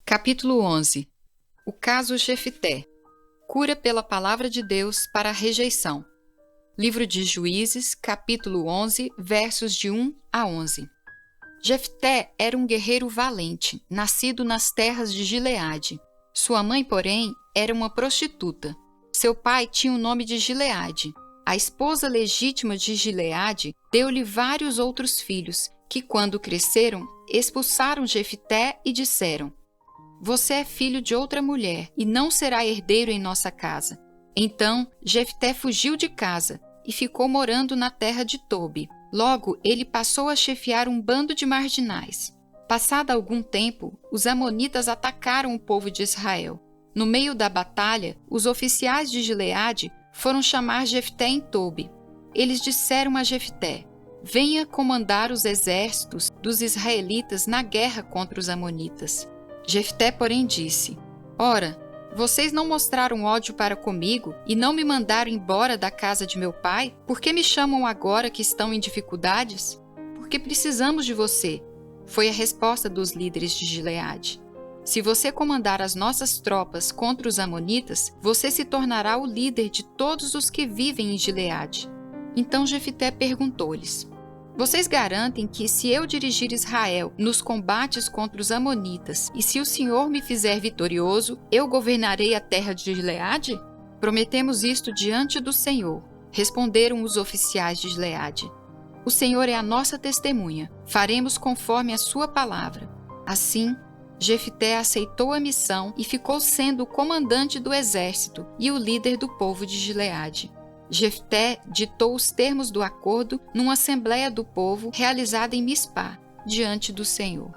Capítulo 11. O caso Jefté. Cura pela palavra de Deus para a rejeição. Livro de Juízes, capítulo 11, versos de 1 a 11. Jefté era um guerreiro valente, nascido nas terras de Gileade. Sua mãe, porém, era uma prostituta. Seu pai tinha o nome de Gileade. A esposa legítima de Gileade deu-lhe vários outros filhos, que, quando cresceram, expulsaram Jefté e disseram: "Você é filho de outra mulher e não será herdeiro em nossa casa." Então, Jefté fugiu de casa e ficou morando na terra de Tobi. Logo, ele passou a chefiar um bando de marginais. Passado algum tempo, os amonitas atacaram o povo de Israel. No meio da batalha, os oficiais de Gileade foram chamar Jefté em Tobi. Eles disseram a Jefté: "Venha comandar os exércitos dos israelitas na guerra contra os amonitas." Jefté, porém, disse: "Ora, vocês não mostraram ódio para comigo e não me mandaram embora da casa de meu pai? Por que me chamam agora que estão em dificuldades? Porque precisamos de você," foi a resposta dos líderes de Gileade. "Se você comandar as nossas tropas contra os amonitas, você se tornará o líder de todos os que vivem em Gileade." Então Jefté perguntou-lhes: "Vocês garantem que, se eu dirigir Israel nos combates contra os amonitas, e se o Senhor me fizer vitorioso, eu governarei a terra de Gileade?" "Prometemos isto diante do Senhor," responderam os oficiais de Gileade. "O Senhor é a nossa testemunha. Faremos conforme a sua palavra." Assim, Jefté aceitou a missão e ficou sendo o comandante do exército e o líder do povo de Gileade. Jefté ditou os termos do acordo numa assembleia do povo realizada em Mispá, diante do Senhor.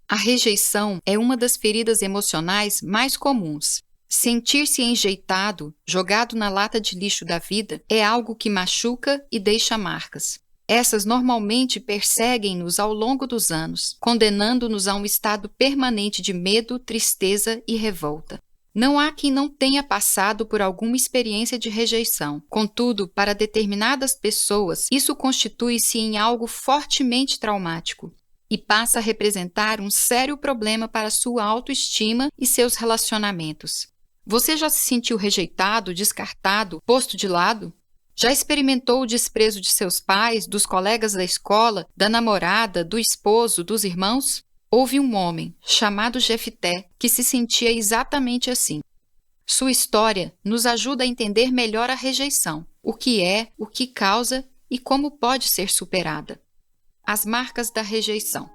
A rejeição é uma das feridas emocionais mais comuns. Sentir-se enjeitado, jogado na lata de lixo da vida, é algo que machuca e deixa marcas. Essas normalmente perseguem-nos ao longo dos anos, condenando-nos a um estado permanente de medo, tristeza e revolta. Não há quem não tenha passado por alguma experiência de rejeição. Contudo, para determinadas pessoas, isso constitui-se em algo fortemente traumático e passa a representar um sério problema para sua autoestima e seus relacionamentos. Você já se sentiu rejeitado, descartado, posto de lado? Já experimentou o desprezo de seus pais, dos colegas da escola, da namorada, do esposo, dos irmãos? Houve um homem, chamado Jefté, que se sentia exatamente assim. Sua história nos ajuda a entender melhor a rejeição, o que causa e como pode ser superada. As marcas da rejeição.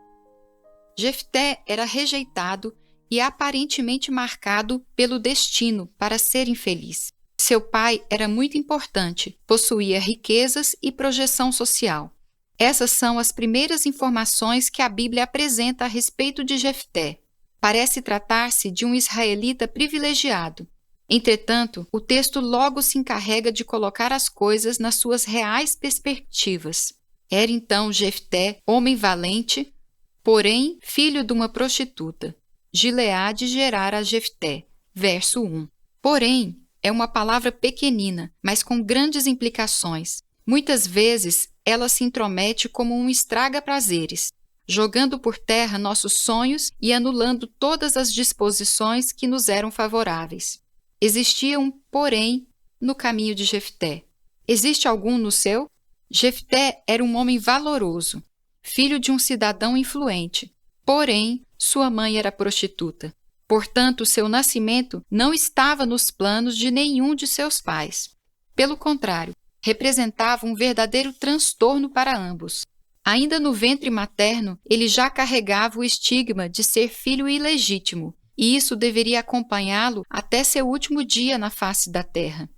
Jefté era rejeitado e aparentemente marcado pelo destino para ser infeliz. Seu pai era muito importante, possuía riquezas e projeção social. Essas são as primeiras informações que a Bíblia apresenta a respeito de Jefté. Parece tratar-se de um israelita privilegiado. Entretanto, o texto logo se encarrega de colocar as coisas nas suas reais perspectivas. Era então Jefté, homem valente, porém filho de uma prostituta. Gileade gerara Jefté. Verso 1. Porém, é uma palavra pequenina, mas com grandes implicações. Muitas vezes, ela se intromete como um estraga-prazeres, jogando por terra nossos sonhos e anulando todas as disposições que nos eram favoráveis. Existia um porém no caminho de Jefté. Existe algum no seu? Jefté era um homem valoroso, filho de um cidadão influente. Porém, sua mãe era prostituta. Portanto, seu nascimento não estava nos planos de nenhum de seus pais. Pelo contrário, representava um verdadeiro transtorno para ambos. Ainda no ventre materno, ele já carregava o estigma de ser filho ilegítimo, e isso deveria acompanhá-lo até seu último dia na face da terra.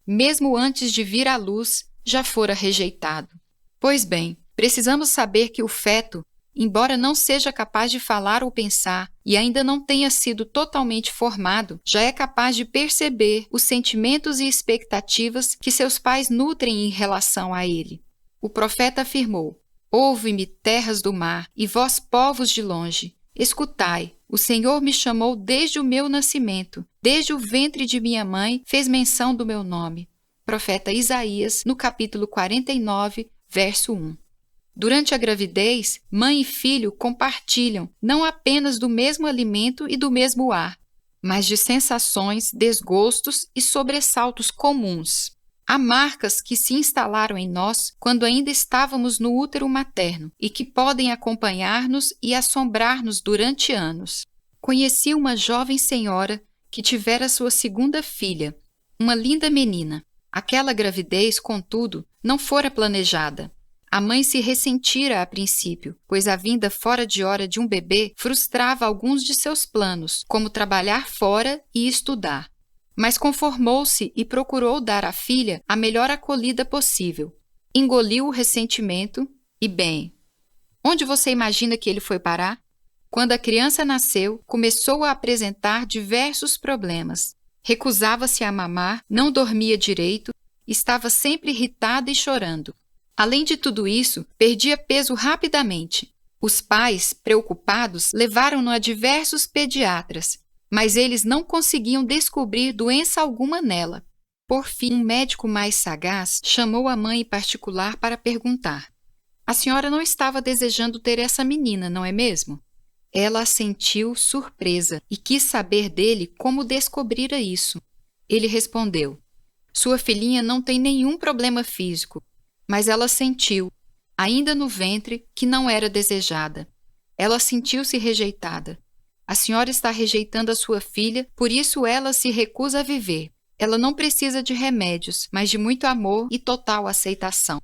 Mesmo antes de vir à luz, já fora rejeitado. Pois bem, precisamos saber que o feto, embora não seja capaz de falar ou pensar e ainda não tenha sido totalmente formado, já é capaz de perceber os sentimentos e expectativas que seus pais nutrem em relação a ele. O profeta afirmou: "Ouve-me, terras do mar, e vós, povos de longe. Escutai, o Senhor me chamou desde o meu nascimento, desde o ventre de minha mãe fez menção do meu nome." Profeta Isaías, no capítulo 49, verso 1. Durante a gravidez, mãe e filho compartilham não apenas do mesmo alimento e do mesmo ar, mas de sensações, desgostos e sobressaltos comuns. Há marcas que se instalaram em nós quando ainda estávamos no útero materno e que podem acompanhar-nos e assombrar-nos durante anos. Conheci uma jovem senhora que tivera sua segunda filha, uma linda menina. Aquela gravidez, contudo, não fora planejada. A mãe se ressentira a princípio, pois a vinda fora de hora de um bebê frustrava alguns de seus planos, como trabalhar fora e estudar. Mas conformou-se e procurou dar à filha a melhor acolhida possível. Engoliu o ressentimento e, bem, onde você imagina que ele foi parar? Quando a criança nasceu, começou a apresentar diversos problemas. Recusava-se a mamar, não dormia direito, estava sempre irritada e chorando. Além de tudo isso, perdia peso rapidamente. Os pais, preocupados, levaram-no a diversos pediatras, mas eles não conseguiam descobrir doença alguma nela. Por fim, um médico mais sagaz chamou a mãe em particular para perguntar: "A senhora não estava desejando ter essa menina, não é mesmo?" Ela assentiu surpresa e quis saber dele como descobrira isso. Ele respondeu: "Sua filhinha não tem nenhum problema físico, mas ela sentiu, ainda no ventre, que não era desejada. Ela sentiu-se rejeitada. A senhora está rejeitando a sua filha, por isso ela se recusa a viver. Ela não precisa de remédios, mas de muito amor e total aceitação."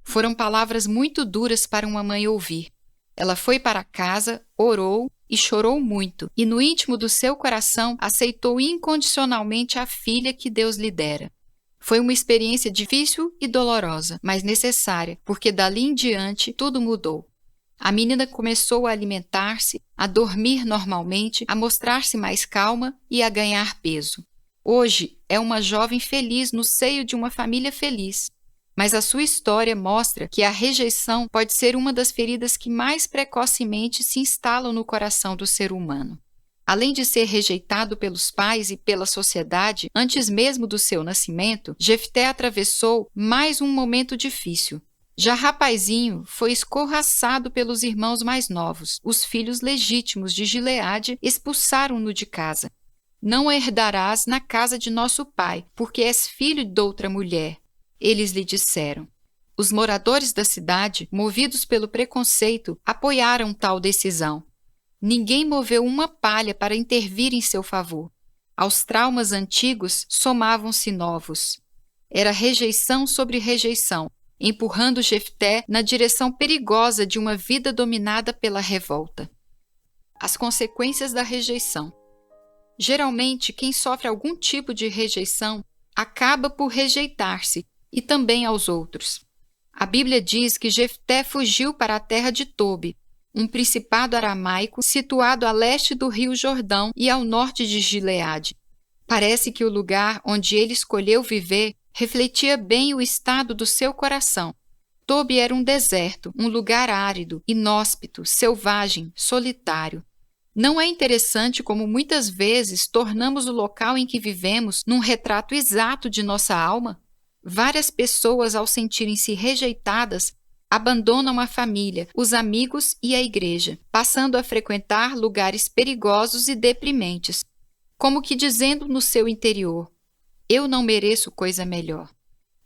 Foram palavras muito duras para uma mãe ouvir. Ela foi para casa, orou e chorou muito, e no íntimo do seu coração aceitou incondicionalmente a filha que Deus lhe dera. Foi uma experiência difícil e dolorosa, mas necessária, porque dali em diante tudo mudou. A menina começou a alimentar-se, a dormir normalmente, a mostrar-se mais calma e a ganhar peso. Hoje é uma jovem feliz no seio de uma família feliz. Mas a sua história mostra que a rejeição pode ser uma das feridas que mais precocemente se instalam no coração do ser humano. Além de ser rejeitado pelos pais e pela sociedade antes mesmo do seu nascimento, Jefté atravessou mais um momento difícil. Já rapazinho, foi escorraçado pelos irmãos mais novos. Os filhos legítimos de Gileade expulsaram-no de casa. "Não herdarás na casa de nosso pai, porque és filho de outra mulher", eles lhe disseram. Os moradores da cidade, movidos pelo preconceito, apoiaram tal decisão. Ninguém moveu uma palha para intervir em seu favor. Aos traumas antigos somavam-se novos. Era rejeição sobre rejeição, empurrando Jefté na direção perigosa de uma vida dominada pela revolta. As consequências da rejeição. Geralmente, quem sofre algum tipo de rejeição acaba por rejeitar-se e também aos outros. A Bíblia diz que Jefté fugiu para a terra de Tobi, um principado aramaico situado a leste do rio Jordão e ao norte de Gileade. Parece que o lugar onde ele escolheu viver refletia bem o estado do seu coração. Tobi era um deserto, um lugar árido, inóspito, selvagem, solitário. Não é interessante como muitas vezes tornamos o local em que vivemos num retrato exato de nossa alma? Várias pessoas, ao sentirem-se rejeitadas, abandonam a família, os amigos e a igreja, passando a frequentar lugares perigosos e deprimentes, como que dizendo no seu interior: "Eu não mereço coisa melhor."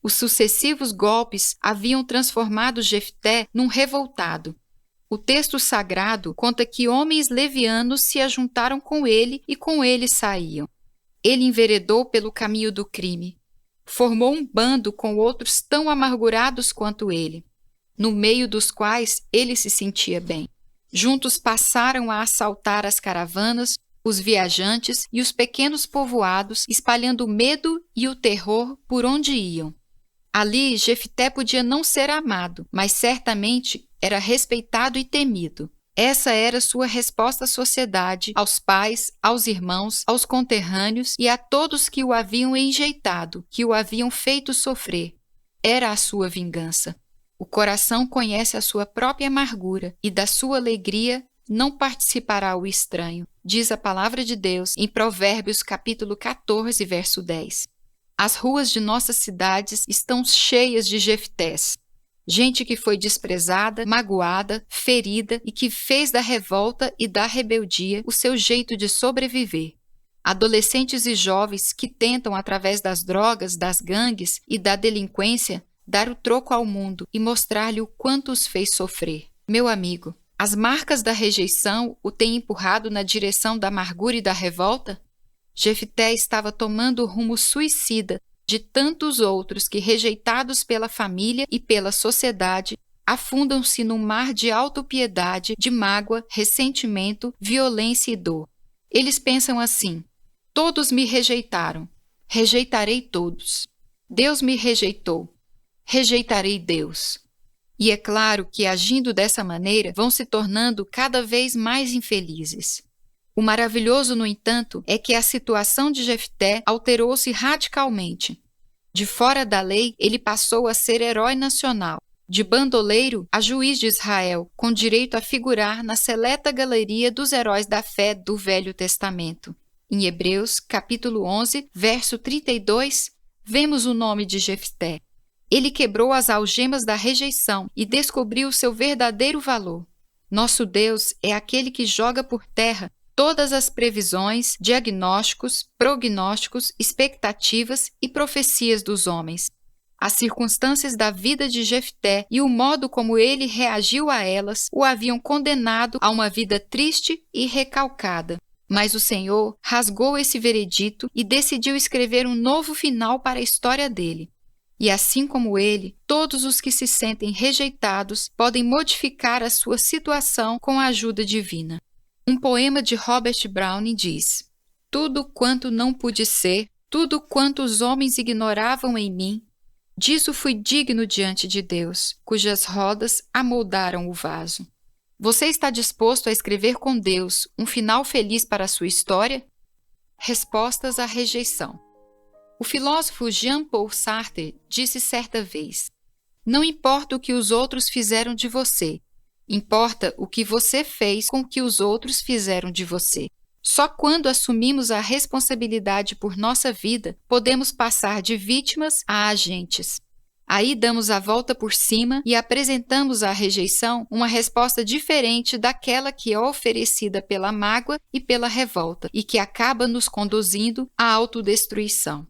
Os sucessivos golpes haviam transformado Jefté num revoltado. O texto sagrado conta que homens levianos se ajuntaram com ele e com ele saíam. Ele enveredou pelo caminho do crime. Formou um bando com outros tão amargurados quanto ele, no meio dos quais ele se sentia bem. Juntos passaram a assaltar as caravanas, os viajantes e os pequenos povoados, espalhando o medo e o terror por onde iam. Ali, Jefté podia não ser amado, mas certamente era respeitado e temido. Essa era sua resposta à sociedade, aos pais, aos irmãos, aos conterrâneos e a todos que o haviam enjeitado, que o haviam feito sofrer. Era a sua vingança. O coração conhece a sua própria amargura e da sua alegria não participará o estranho, diz a palavra de Deus em Provérbios capítulo 14, verso 10. As ruas de nossas cidades estão cheias de Jeftés. Gente que foi desprezada, magoada, ferida e que fez da revolta e da rebeldia o seu jeito de sobreviver. Adolescentes e jovens que tentam, através das drogas, das gangues e da delinquência, dar o troco ao mundo e mostrar-lhe o quanto os fez sofrer. Meu amigo, as marcas da rejeição o têm empurrado na direção da amargura e da revolta? Jefté estava tomando o rumo suicida de tantos outros que, rejeitados pela família e pela sociedade, afundam-se num mar de autopiedade, de mágoa, ressentimento, violência e dor. Eles pensam assim: todos me rejeitaram, rejeitarei todos. Deus me rejeitou, rejeitarei Deus. E é claro que, agindo dessa maneira, vão se tornando cada vez mais infelizes. O maravilhoso, no entanto, é que a situação de Jefté alterou-se radicalmente. De fora da lei, ele passou a ser herói nacional, de bandoleiro a juiz de Israel, com direito a figurar na seleta galeria dos heróis da fé do Velho Testamento. Em Hebreus, capítulo 11, verso 32, vemos o nome de Jefté. Ele quebrou as algemas da rejeição e descobriu seu verdadeiro valor. Nosso Deus é aquele que joga por terra todas as previsões, diagnósticos, prognósticos, expectativas e profecias dos homens. As circunstâncias da vida de Jefté e o modo como ele reagiu a elas o haviam condenado a uma vida triste e recalcada. Mas o Senhor rasgou esse veredito e decidiu escrever um novo final para a história dele. E assim como ele, todos os que se sentem rejeitados podem modificar a sua situação com a ajuda divina. Um poema de Robert Browning diz: tudo quanto não pude ser, tudo quanto os homens ignoravam em mim, disso fui digno diante de Deus, cujas rodas amoldaram o vaso. Você está disposto a escrever com Deus um final feliz para a sua história? Respostas à rejeição. O filósofo Jean-Paul Sartre disse certa vez: não importa o que os outros fizeram de você, importa o que você fez com o que os outros fizeram de você. Só quando assumimos a responsabilidade por nossa vida, podemos passar de vítimas a agentes. Aí damos a volta por cima e apresentamos à rejeição uma resposta diferente daquela que é oferecida pela mágoa e pela revolta, e que acaba nos conduzindo à autodestruição.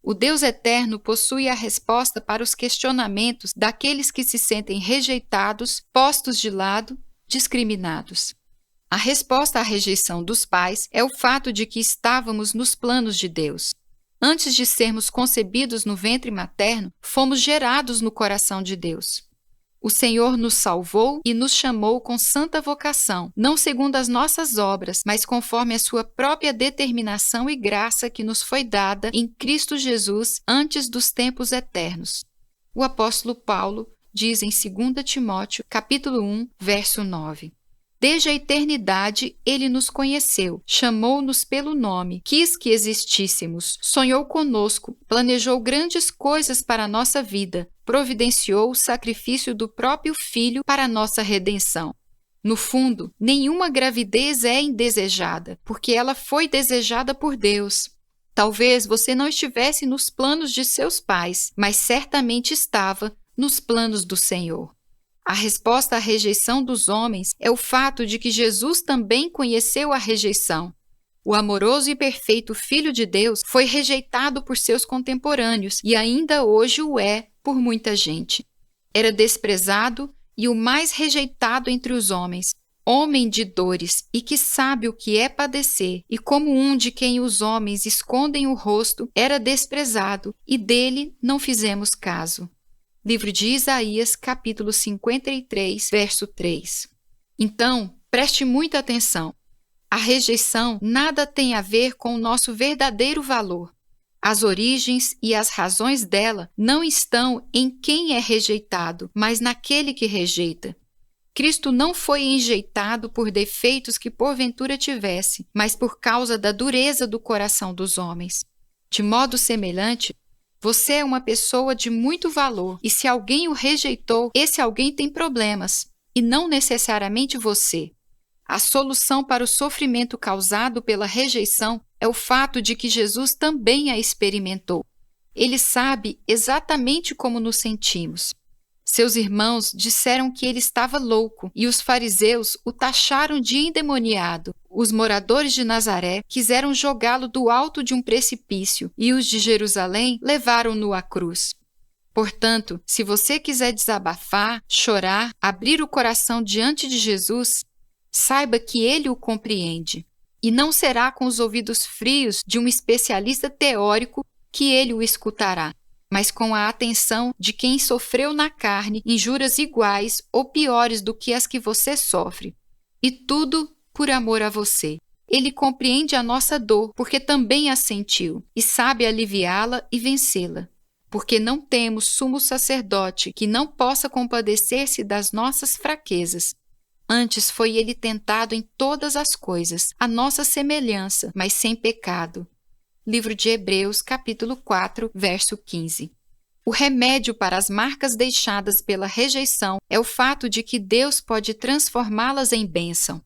O Deus eterno possui a resposta para os questionamentos daqueles que se sentem rejeitados, postos de lado, discriminados. A resposta à rejeição dos pais é o fato de que estávamos nos planos de Deus. Antes de sermos concebidos no ventre materno, fomos gerados no coração de Deus. O Senhor nos salvou e nos chamou com santa vocação, não segundo as nossas obras, mas conforme a sua própria determinação e graça que nos foi dada em Cristo Jesus antes dos tempos eternos. O apóstolo Paulo diz em 2 Timóteo, capítulo 1, verso 9. Desde a eternidade ele nos conheceu, chamou-nos pelo nome, quis que existíssemos, sonhou conosco, planejou grandes coisas para a nossa vida, providenciou o sacrifício do próprio Filho para a nossa redenção. No fundo, nenhuma gravidez é indesejada, porque ela foi desejada por Deus. Talvez você não estivesse nos planos de seus pais, mas certamente estava nos planos do Senhor. A resposta à rejeição dos homens é o fato de que Jesus também conheceu a rejeição. O amoroso e perfeito Filho de Deus foi rejeitado por seus contemporâneos e ainda hoje o é por muita gente. Era desprezado e o mais rejeitado entre os homens, homem de dores e que sabe o que é padecer, e como um de quem os homens escondem o rosto, era desprezado e dele não fizemos caso. Livro de Isaías, capítulo 53, verso 3. Então, preste muita atenção. A rejeição nada tem a ver com o nosso verdadeiro valor. As origens e as razões dela não estão em quem é rejeitado, mas naquele que rejeita. Cristo não foi enjeitado por defeitos que porventura tivesse, mas por causa da dureza do coração dos homens. De modo semelhante, você é uma pessoa de muito valor, e se alguém o rejeitou, esse alguém tem problemas, e não necessariamente você. A solução para o sofrimento causado pela rejeição é o fato de que Jesus também a experimentou. Ele sabe exatamente como nos sentimos. Seus irmãos disseram que ele estava louco e os fariseus o taxaram de endemoniado. Os moradores de Nazaré quiseram jogá-lo do alto de um precipício e os de Jerusalém levaram-no à cruz. Portanto, se você quiser desabafar, chorar, abrir o coração diante de Jesus, saiba que ele o compreende. E não será com os ouvidos frios de um especialista teórico que ele o escutará, mas com a atenção de quem sofreu na carne injúrias iguais ou piores do que as que você sofre. E tudo por amor a você. Ele compreende a nossa dor, porque também a sentiu, e sabe aliviá-la e vencê-la. Porque não temos sumo sacerdote que não possa compadecer-se das nossas fraquezas. Antes foi ele tentado em todas as coisas, à nossa semelhança, mas sem pecado. Livro de Hebreus, capítulo 4, verso 15. O remédio para as marcas deixadas pela rejeição é o fato de que Deus pode transformá-las em bênção.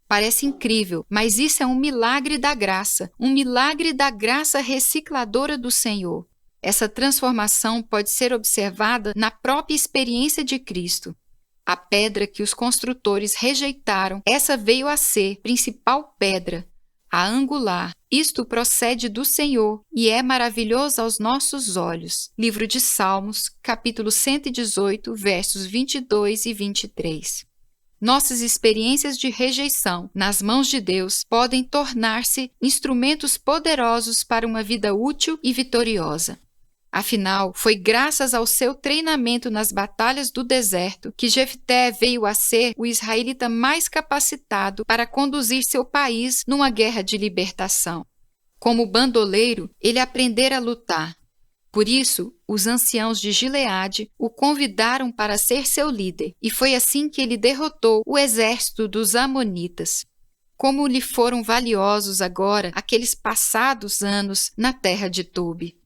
Parece incrível, mas isso é um milagre da graça recicladora do Senhor. Essa transformação pode ser observada na própria experiência de Cristo. A pedra que os construtores rejeitaram, essa veio a ser principal pedra, a angular. Isto procede do Senhor e é maravilhoso aos nossos olhos. Livro de Salmos, capítulo 118, versos 22 e 23. Nossas experiências de rejeição nas mãos de Deus podem tornar-se instrumentos poderosos para uma vida útil e vitoriosa. Afinal, foi graças ao seu treinamento nas batalhas do deserto que Jefté veio a ser o israelita mais capacitado para conduzir seu país numa guerra de libertação. Como bandoleiro, ele aprendera a lutar. Por isso, os anciãos de Gileade o convidaram para ser seu líder, e foi assim que ele derrotou o exército dos amonitas. Como lhe foram valiosos agora aqueles passados anos na terra de Tobi.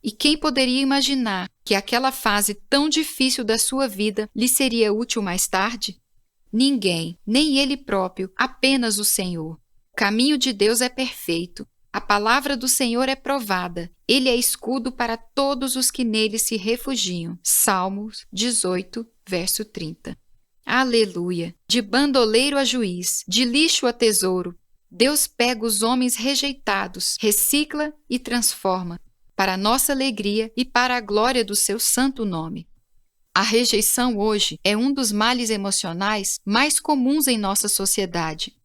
E quem poderia imaginar que aquela fase tão difícil da sua vida lhe seria útil mais tarde? Ninguém, nem ele próprio, apenas o Senhor. O caminho de Deus é perfeito. A palavra do Senhor é provada. Ele é escudo para todos os que nele se refugiam. Salmos 18, verso 30. Aleluia! De bandoleiro a juiz, de lixo a tesouro, Deus pega os homens rejeitados, recicla e transforma, para a nossa alegria e para a glória do seu santo nome. A rejeição hoje é um dos males emocionais mais comuns em nossa sociedade.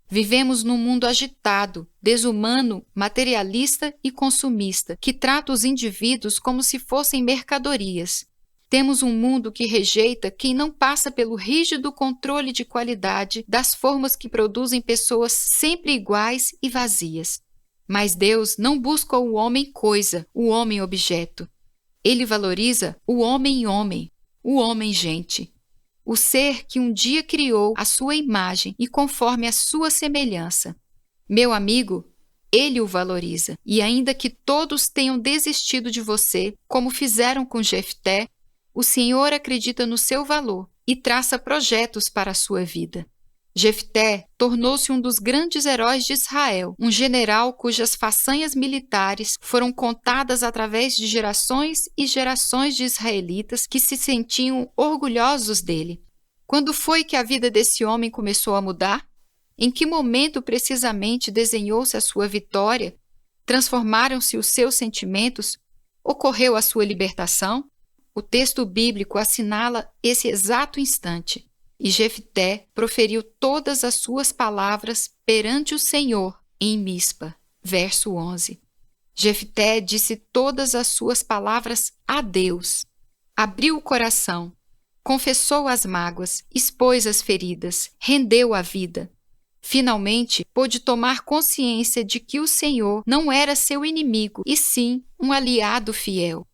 Vivemos num mundo agitado, desumano, materialista e consumista, que trata os indivíduos como se fossem mercadorias. Temos um mundo que rejeita quem não passa pelo rígido controle de qualidade das formas que produzem pessoas sempre iguais e vazias. Mas Deus não busca o homem coisa, o homem objeto. Ele valoriza o homem gente. O ser que um dia criou a sua imagem e conforme a sua semelhança. Meu amigo, ele o valoriza. E ainda que todos tenham desistido de você, como fizeram com Jefté, o Senhor acredita no seu valor e traça projetos para a sua vida. Jefté tornou-se um dos grandes heróis de Israel, um general cujas façanhas militares foram contadas através de gerações e gerações de israelitas que se sentiam orgulhosos dele. Quando foi que a vida desse homem começou a mudar? Em que momento precisamente desenhou-se a sua vitória? Transformaram-se os seus sentimentos? Ocorreu a sua libertação? O texto bíblico assinala esse exato instante. E Jefté proferiu todas as suas palavras perante o Senhor em Mispa. Verso 11. Jefté disse todas as suas palavras a Deus. Abriu o coração, confessou as mágoas, expôs as feridas, rendeu a vida. Finalmente, pôde tomar consciência de que o Senhor não era seu inimigo, e sim um aliado fiel.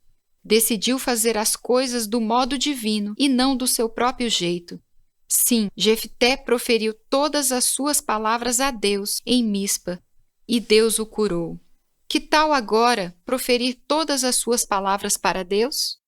Decidiu fazer as coisas do modo divino e não do seu próprio jeito. Sim, Jefté proferiu todas as suas palavras a Deus em Mispa, e Deus o curou. Que tal agora proferir todas as suas palavras para Deus?